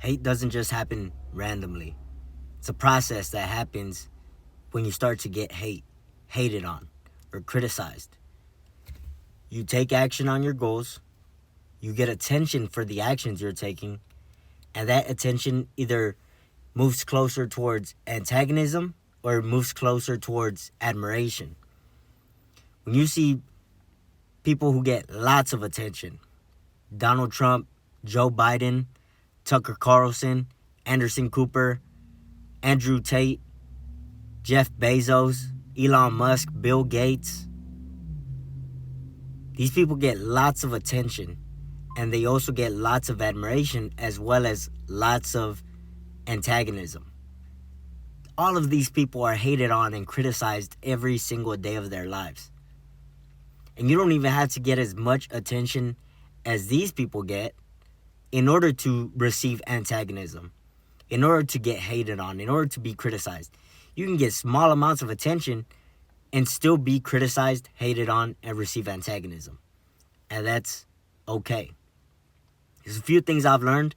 Hate doesn't just happen randomly. It's a process that happens when you start to get hated on, or criticized. You take action on your goals, you get attention for the actions you're taking, and that attention either moves closer towards antagonism or moves closer towards admiration. When you see people who get lots of attention, Donald Trump, Joe Biden, Tucker Carlson, Anderson Cooper, Andrew Tate, Jeff Bezos, Elon Musk, Bill Gates. These people get lots of attention, and they also get lots of admiration as well as lots of antagonism. All of these people are hated on and criticized every single day of their lives. And you don't even have to get as much attention as these people get in order to receive antagonism, in order to get hated on, in order to be criticized. You can get small amounts of attention and still be criticized, hated on, and receive antagonism. And that's okay. There's a few things I've learned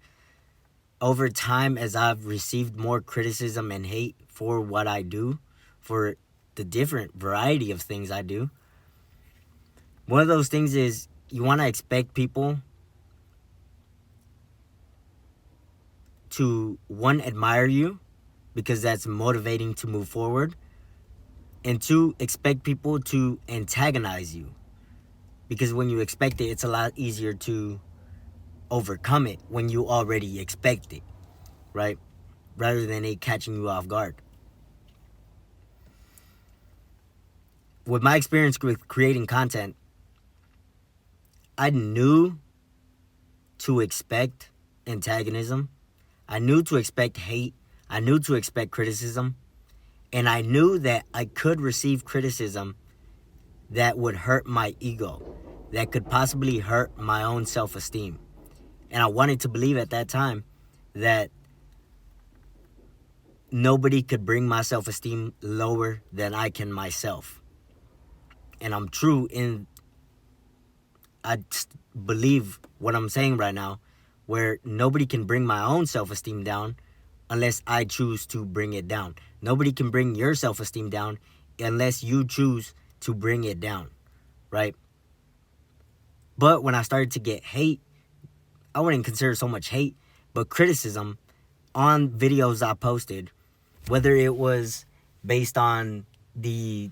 over time as I've received more criticism and hate for what I do, for the different variety of things I do. One of those things is you want to expect people to, one, admire you because that's motivating to move forward, and two, expect people to antagonize you because when you expect it, it's a lot easier to overcome it when you already expect it, right? Rather than it catching you off guard. With my experience with creating content, I knew to expect antagonism. I knew to expect hate. I knew to expect criticism. And I knew that I could receive criticism that would hurt my ego, that could possibly hurt my own self-esteem. And I wanted to believe at that time that nobody could bring my self-esteem lower than I can myself. And I'm true in, I believe what I'm saying right now, where nobody can bring my own self-esteem down unless I choose to bring it down. Nobody can bring your self-esteem down unless you choose to bring it down, right? But when I started to get hate, I wouldn't consider it so much hate, but criticism on videos I posted, whether it was based on the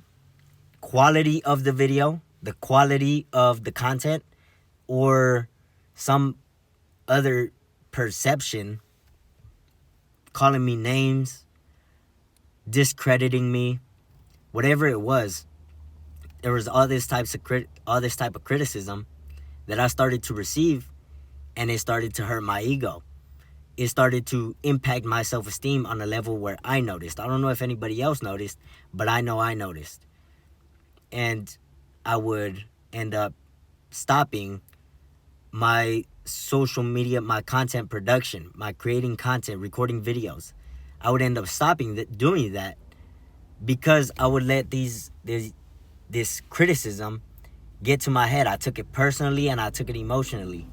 quality of the video, the quality of the content, or some other perception, calling me names, discrediting me, whatever it was, there was all this type of criticism that I started to receive, and it started to hurt my ego. It started to impact my self-esteem on a level where I noticed. I don't know if anybody else noticed, but I know I noticed. And I would end up stopping my social media, my content production, my creating content, recording videos. I would end up stopping doing that because I would let this criticism get to my head. I took it personally and I took it emotionally.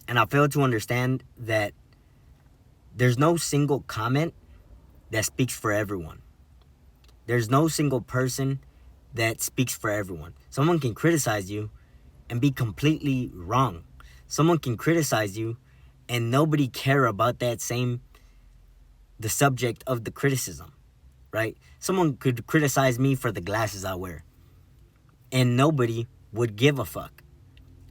And I failed to understand that there's no single comment that speaks for everyone. There's no single person that speaks for everyone. Someone can criticize you and be completely wrong. Someone can criticize you and nobody care about the subject of the criticism, right? Someone could criticize me for the glasses I wear and nobody would give a fuck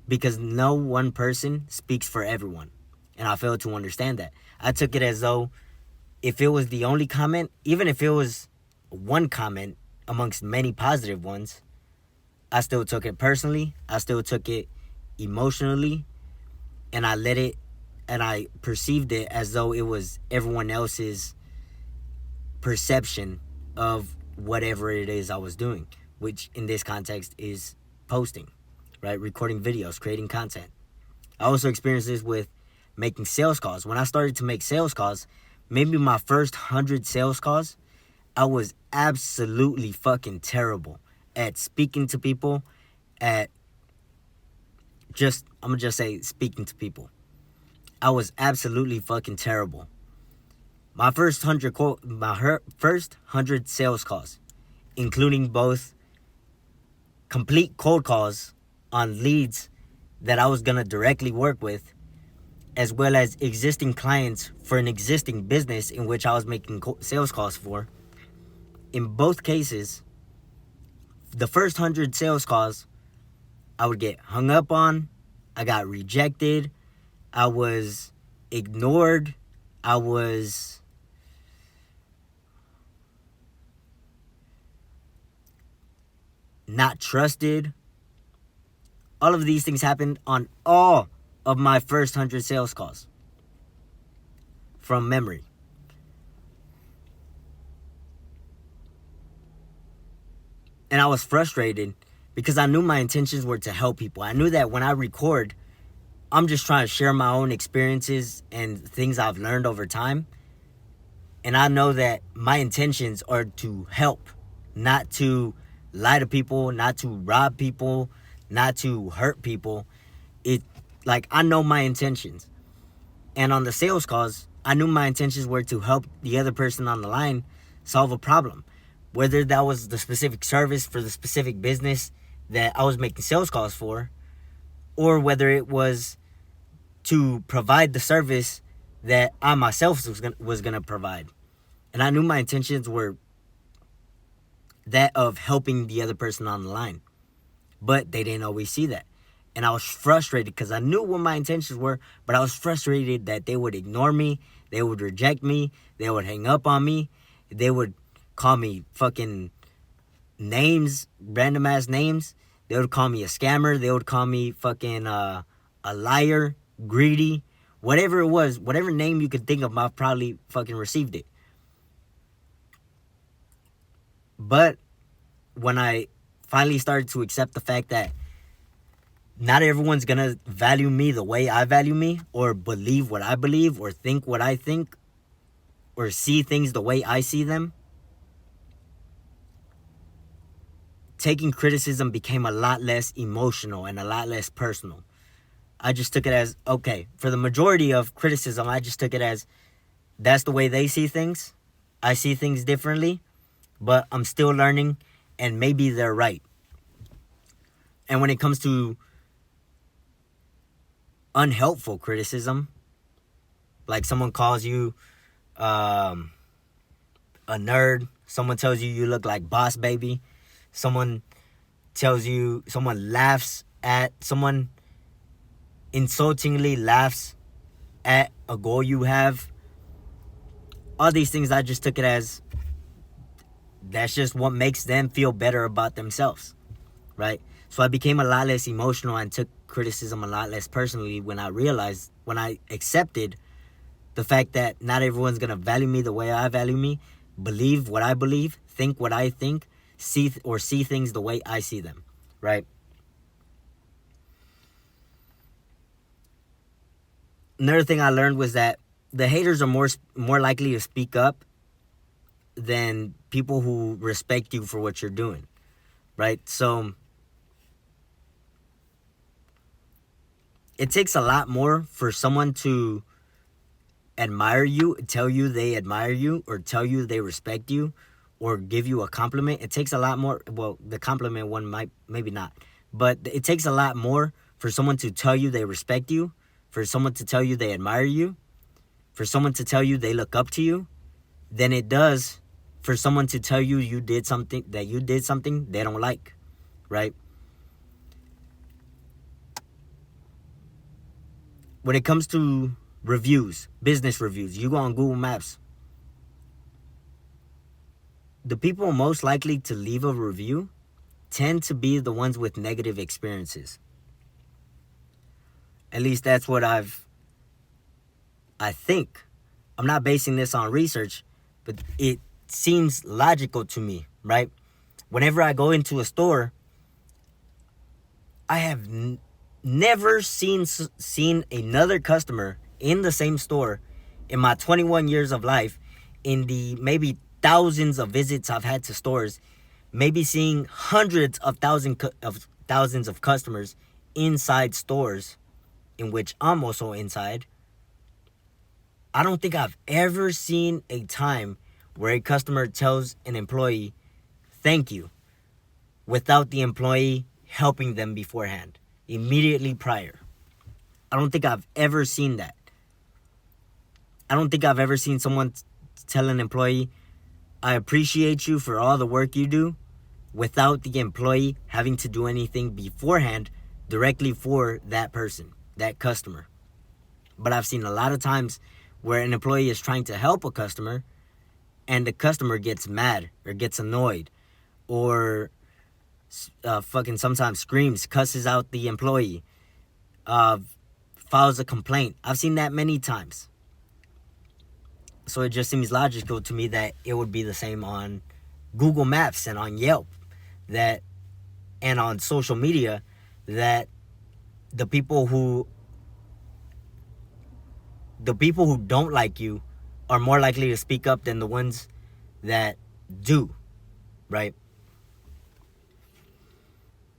because no one person speaks for everyone. And I failed to understand that. I took it as though if it was the only comment, even if it was one comment amongst many positive ones, I still took it personally. I still took it emotionally. And I perceived it as though it was everyone else's perception of whatever it is I was doing, which in this context is posting, right? Recording videos, creating content. I also experienced this with making sales calls. When I started to make sales calls, maybe my first 100 sales calls, I was absolutely fucking terrible at speaking to people at I'm gonna just say, speaking to people. I was absolutely fucking terrible. My first 100 sales calls, including both complete cold calls on leads that I was gonna directly work with, as well as existing clients for an existing business in which I was making sales calls for. In both cases, the first 100 sales calls, I would get hung up on, I got rejected, I was ignored, I was not trusted. All of these things happened on all of my first 100 sales calls from memory. And I was frustrated because I knew my intentions were to help people. I knew that when I record, I'm just trying to share my own experiences and things I've learned over time. And I know that my intentions are to help, not to lie to people, not to rob people, not to hurt people. I know my intentions. And on the sales calls, I knew my intentions were to help the other person on the line solve a problem. Whether that was the specific service for the specific business that I was making sales calls for, or whether it was to provide the service that I myself was gonna provide. And I knew my intentions were that of helping the other person on the line. But they didn't always see that. And I was frustrated because I knew what my intentions were, but I was frustrated that they would ignore me, they would reject me, they would hang up on me, they would call me fucking names, random ass names. They would call me a scammer, they would call me fucking a liar, greedy, whatever it was, whatever name you could think of, I've probably fucking received it. But when I finally started to accept the fact that not everyone's gonna value me the way I value me, or believe what I believe, or think what I think, or see things the way I see them, taking criticism became a lot less emotional and a lot less personal. I just took it as, okay, for the majority of criticism, I just took it as, that's the way they see things. I see things differently, but I'm still learning, and maybe they're right. And when it comes to unhelpful criticism, like someone calls you a nerd, someone tells you look like Boss Baby, someone laughs at, someone insultingly laughs at a goal you have, all these things, I just took it as, that's just what makes them feel better about themselves, right? So I became a lot less emotional and took criticism a lot less personally when I accepted the fact that not everyone's gonna value me the way I value me, believe what I believe, think what I think, see things the way I see them, right? Another thing I learned was that the haters are more likely to speak up than people who respect you for what you're doing, right? So it takes a lot more for someone to admire you, tell you they admire you, or tell you they respect you, or give you a compliment. It takes a lot more. Well, the compliment one maybe not, but it takes a lot more for someone to tell you they respect you, for someone to tell you they admire you, for someone to tell you they look up to you, than it does for someone to tell you you did something they don't like, right? When it comes to reviews, business reviews, you go on Google Maps, the people most likely to leave a review tend to be the ones with negative experiences. At least that's what I think. I'm not basing this on research, but it seems logical to me, right? Whenever I go into a store, I have never seen another customer in the same store in my 21 years of life, in the maybe thousands of visits I've had to stores, maybe seeing hundreds of thousands of customers inside stores in which I'm also inside, I don't think I've ever seen a time where a customer tells an employee, thank you, without the employee helping them beforehand, immediately prior. I don't think I've ever seen that. I don't think I've ever seen someone tell an employee, I appreciate you for all the work you do, without the employee having to do anything beforehand directly for that person, that customer. But I've seen a lot of times where an employee is trying to help a customer and the customer gets mad or gets annoyed or fucking sometimes screams, cusses out the employee, files a complaint. I've seen that many times. So it just seems logical to me that it would be the same on Google Maps and on Yelp, that, and on social media, that the people who don't like you are more likely to speak up than the ones that do, right?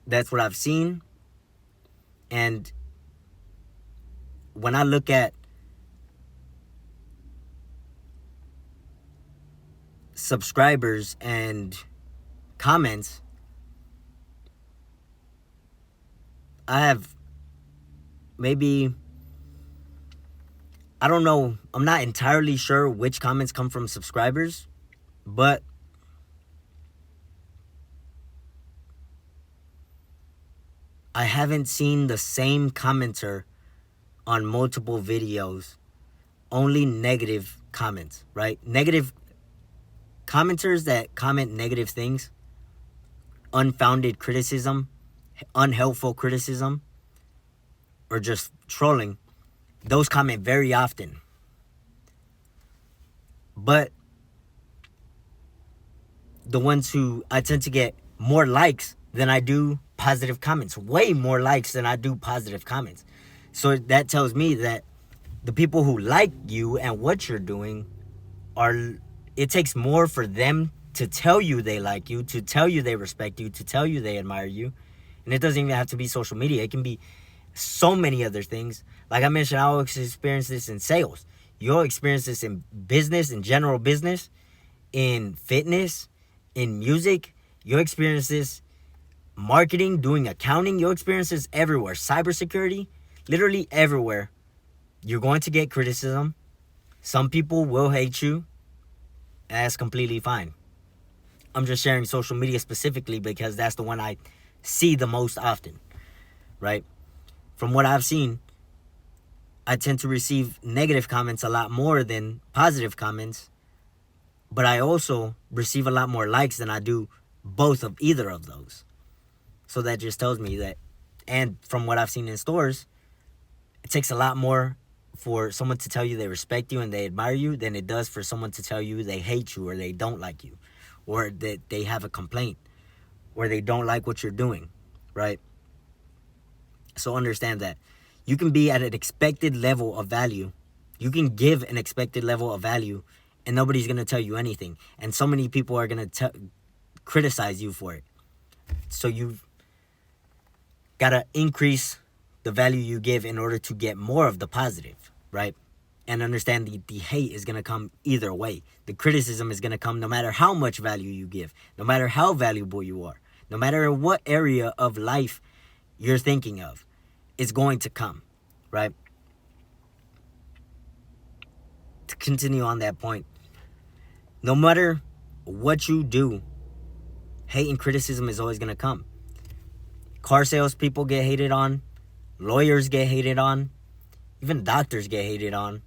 That's what I've seen. And when I look at subscribers and comments, I have maybe, I don't know, I'm not entirely sure which comments come from subscribers, but I haven't seen the same commenter on multiple videos, only negative comments, right? Negative commenters that comment negative things, unfounded criticism, unhelpful criticism, or just trolling, those comment very often. But the ones who, I tend to get more likes than I do positive comments, way more likes than I do positive comments. So that tells me that the people who like you and what you're doing are, it takes more for them to tell you they like you, to tell you they respect you, to tell you they admire you. And it doesn't even have to be social media. It can be so many other things. Like I mentioned, I always experience this in sales. You'll experience this in business, in general business, in fitness, in music. You'll experience this marketing, doing accounting. You'll experience this everywhere. Cybersecurity, literally everywhere. You're going to get criticism. Some people will hate you. That's completely fine. I'm just sharing social media specifically because that's the one I see the most often, right? From what I've seen, I tend to receive negative comments a lot more than positive comments, but I also receive a lot more likes than I do both of either of those. So that just tells me that, and from what I've seen in stores, it takes a lot more for someone to tell you they respect you and they admire you than it does for someone to tell you they hate you or they don't like you or that they have a complaint or they don't like what you're doing, right? So understand that you can be at an expected level of value. You can give an expected level of value and nobody's going to tell you anything. And so many people are going to criticize you for it. So you've got to increase the value you give in order to get more of the positive, right? And understand the hate is going to come either way. The criticism is going to come no matter how much value you give, no matter how valuable you are, no matter what area of life you're thinking of, it's going to come, right? To continue on that point, no matter what you do, hate and criticism is always going to come. Car salespeople get hated on. Lawyers get hated on. Even doctors get hated on.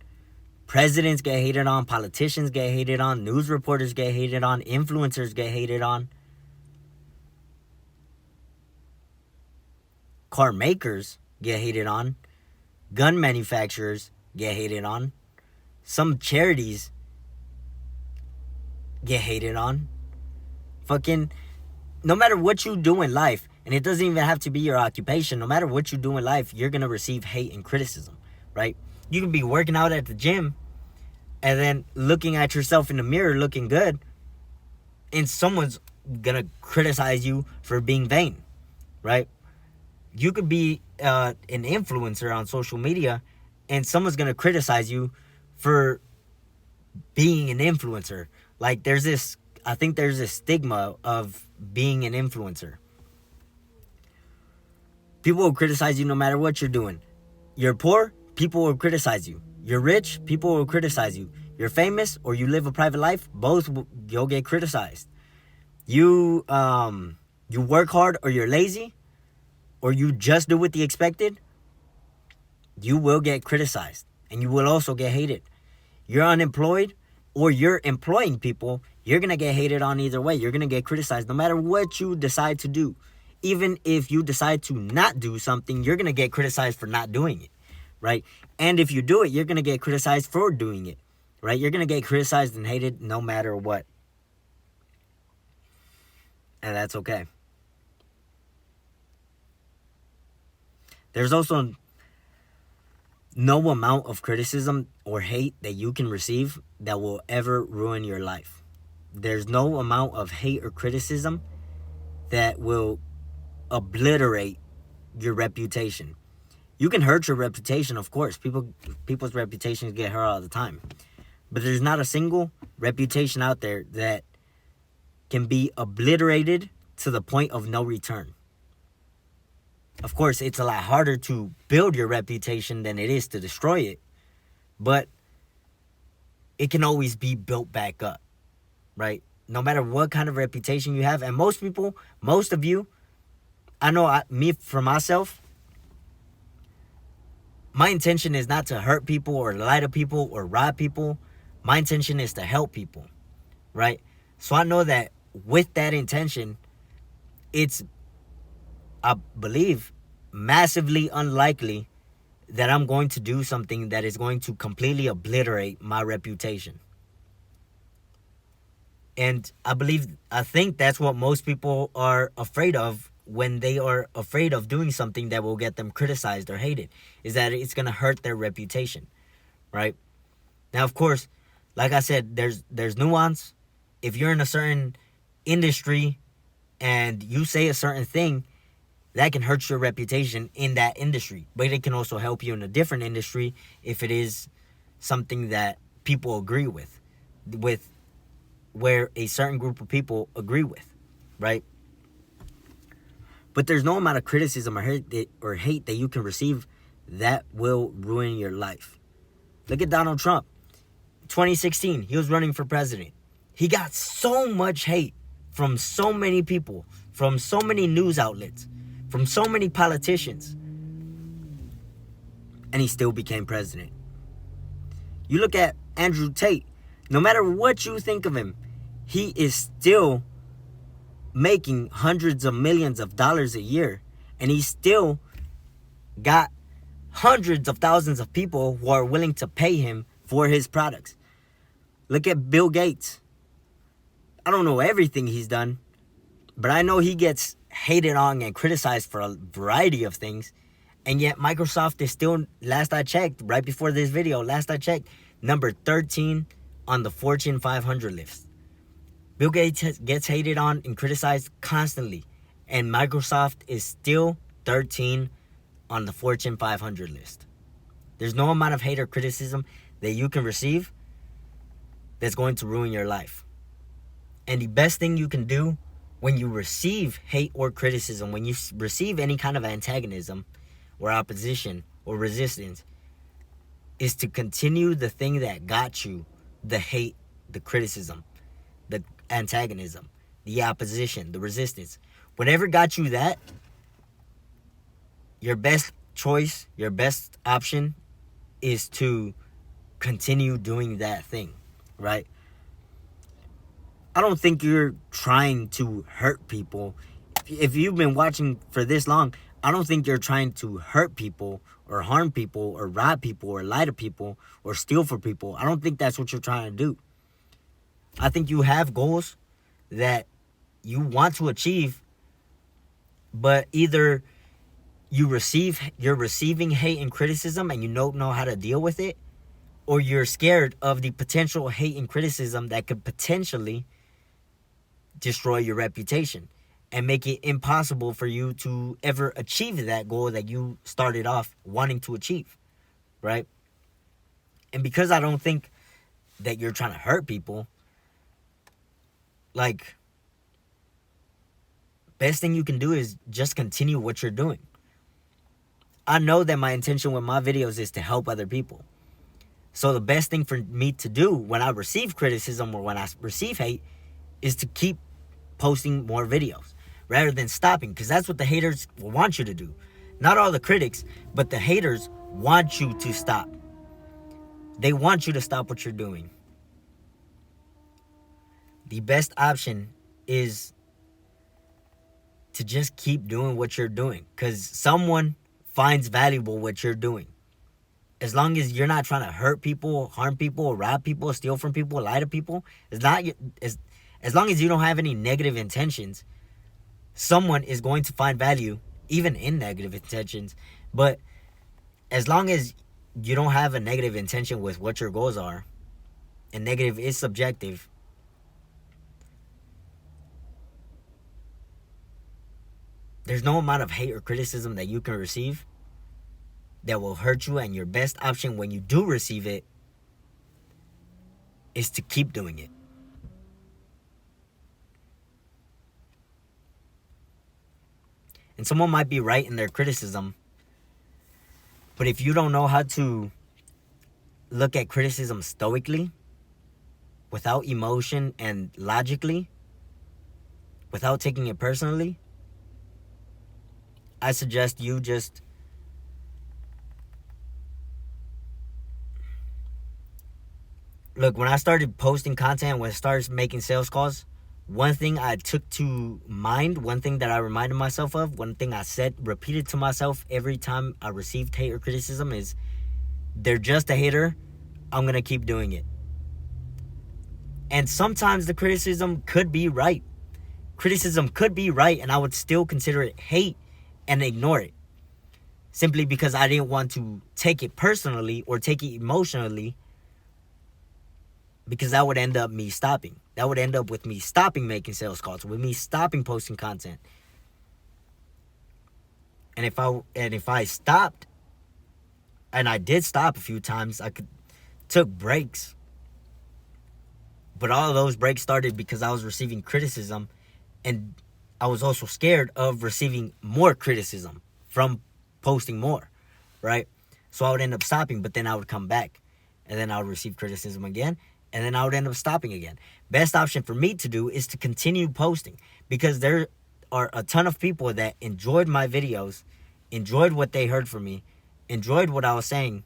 Presidents get hated on. Politicians get hated on. News reporters get hated on. Influencers get hated on. Car makers get hated on. Gun manufacturers get hated on. Some charities get hated on. Fucking, no matter what you do in life, and it doesn't even have to be your occupation, no matter what you do in life, you're going to receive hate and criticism, right? You can be working out at the gym and then looking at yourself in the mirror looking good, and someone's going to criticize you for being vain, right? You could be an influencer on social media, and someone's gonna criticize you for being an influencer. Like I think there's this stigma of being an influencer. People will criticize you no matter what you're doing. You're poor, people will criticize you. You're rich, people will criticize you. You're famous or you live a private life, you'll get criticized. You you work hard or you're lazy or you just do what the expected, you will get criticized and you will also get hated. You're unemployed or you're employing people, you're going to get hated on either way. You're going to get criticized no matter what you decide to do. Even if you decide to not do something, you're going to get criticized for not doing it, right? And if you do it, you're going to get criticized for doing it, right? You're going to get criticized and hated no matter what. And that's okay. There's also no amount of criticism or hate that you can receive that will ever ruin your life. There's no amount of hate or criticism that will obliterate your reputation. You can hurt your reputation, of course. People's reputations get hurt all the time. But there's not a single reputation out there that can be obliterated to the point of no return. Of course, it's a lot harder to build your reputation than it is to destroy it. But it can always be built back up, right? No matter what kind of reputation you have. And most people, most of you, I know me for myself, my intention is not to hurt people or lie to people or rob people. My intention is to help people, right? So I know that with that intention, it's, I believe, massively unlikely that I'm going to do something that is going to completely obliterate my reputation. And I think that's what most people are afraid of when they are afraid of doing something that will get them criticized or hated, is that it's going to hurt their reputation, right? Now, of course, like I said, there's nuance. If you're in a certain industry and you say a certain thing, that can hurt your reputation in that industry. But it can also help you in a different industry if it is something that people agree with where a certain group of people agree with, right? But there's no amount of criticism or hate that you can receive that will ruin your life. Look at Donald Trump. 2016, he was running for president. He got so much hate from so many people, from so many news outlets, from so many politicians. And he still became president. You look at Andrew Tate. No matter what you think of him, he is still making hundreds of millions of dollars a year. And he still got hundreds of thousands of people who are willing to pay him for his products. Look at Bill Gates. I don't know everything he's done, but I know he gets hated on and criticized for a variety of things. And yet Microsoft is still, last I checked, right before this video, number 13 on the Fortune 500 list. Bill Gates gets hated on and criticized constantly, and Microsoft is still 13 on the Fortune 500 list. There's no amount of hate or criticism that you can receive that's going to ruin your life. And the best thing you can do when you receive hate or criticism, when you receive any kind of antagonism or opposition or resistance, is to continue the thing that got you the hate, the criticism, the antagonism, the opposition, the resistance. Whatever got you that, your best choice, your best option is to continue doing that thing, right? I don't think you're trying to hurt people. If you've been watching for this long, I don't think you're trying to hurt people or harm people or rob people or lie to people or steal from people. I don't think that's what you're trying to do. I think you have goals that you want to achieve, but either you're receiving hate and criticism and you don't know how to deal with it, or you're scared of the potential hate and criticism that could potentially destroy your reputation. and make it impossible for you to ever achieve that goal that you started off wanting to achieve, right? And because I don't think that you're trying to hurt people, like, best thing you can do is just continue what you're doing. I know that my intention with my videos is to help other people. So the best thing for me to do when I receive criticism or when I receive hate is to keep posting more videos rather than stopping, because that's what the haters want you to do. Not all the critics, but the haters want you to stop. They want you to stop what you're doing. The best option is to just keep doing what you're doing, because someone finds valuable what you're doing. As long as you're not trying to hurt people, harm people, rob people, steal from people, lie to people, as long as you don't have any negative intentions, someone is going to find value even in negative intentions. But as long as you don't have a negative intention with what your goals are, and negative is subjective, there's no amount of hate or criticism that you can receive that will hurt you. And your best option when you do receive it is to keep doing it. And someone might be right in their criticism, but if you don't know how to look at criticism stoically, without emotion and logically, without taking it personally, I suggest you just look. When I started posting content, when I started making sales calls, one thing I took to mind, one thing that I reminded myself of, one thing I repeated to myself every time I received hate or criticism is, they're just a hater, I'm gonna keep doing it. And sometimes the criticism could be right. Criticism could be right, and I would still consider it hate and ignore it, simply because I didn't want to take it personally or take it emotionally, because that would end up me stopping. That would end up with me stopping making sales calls, with me stopping posting content. And if I stopped, and I did stop a few times, took breaks. But all of those breaks started because I was receiving criticism, and I was also scared of receiving more criticism from posting more, right? So I would end up stopping, but then I would come back, and then I would receive criticism again, and then I would end up stopping again. Best option for me to do is to continue posting, because there are a ton of people that enjoyed my videos, enjoyed what they heard from me, enjoyed what I was saying,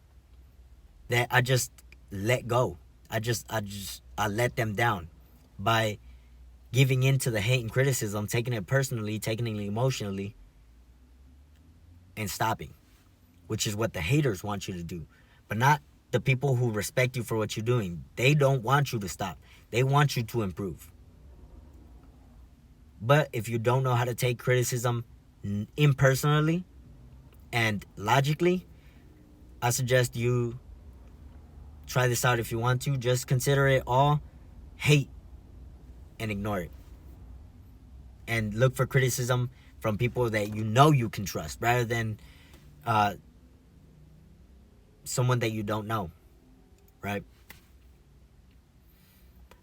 that I just let go. I let them down by giving in to the hate and criticism, taking it personally, taking it emotionally, and stopping, which is what the haters want you to do, but not the people who respect you for what you're doing. They don't want you to stop. They want you to improve. But if you don't know how to take criticism impersonally and logically, I suggest you try this out if you want to. Just consider it all hate and ignore it. And look for criticism from people that you know you can trust, rather than someone that you don't know, right?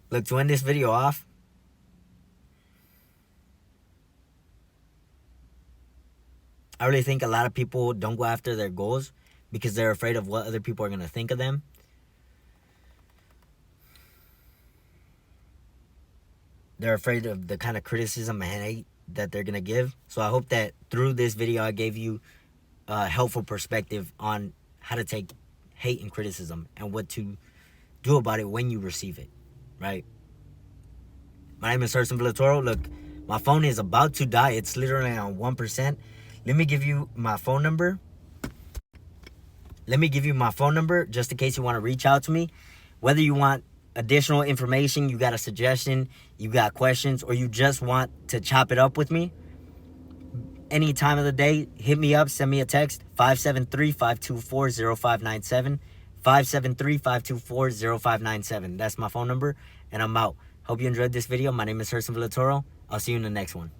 Look, to end this video off, I really think a lot of people don't go after their goals because they're afraid of what other people are going to think of them. They're afraid of the kind of criticism and hate that they're going to give. So I hope that through this video, I gave you a helpful perspective on how to take hate and criticism and what to do about it when you receive it, right? My name is Herson Villatoro. Look, my phone is about to die. It's literally on 1%. Let me give you my phone number. Just in case you want to reach out to me. Whether you want additional information, you got a suggestion, you got questions, or you just want to chop it up with me, any time of the day, hit me up, send me a text, 573-524-0597, 573-524-0597. That's my phone number, and I'm out. Hope you enjoyed this video. My name is Herson Villatoro. I'll see you in the next one.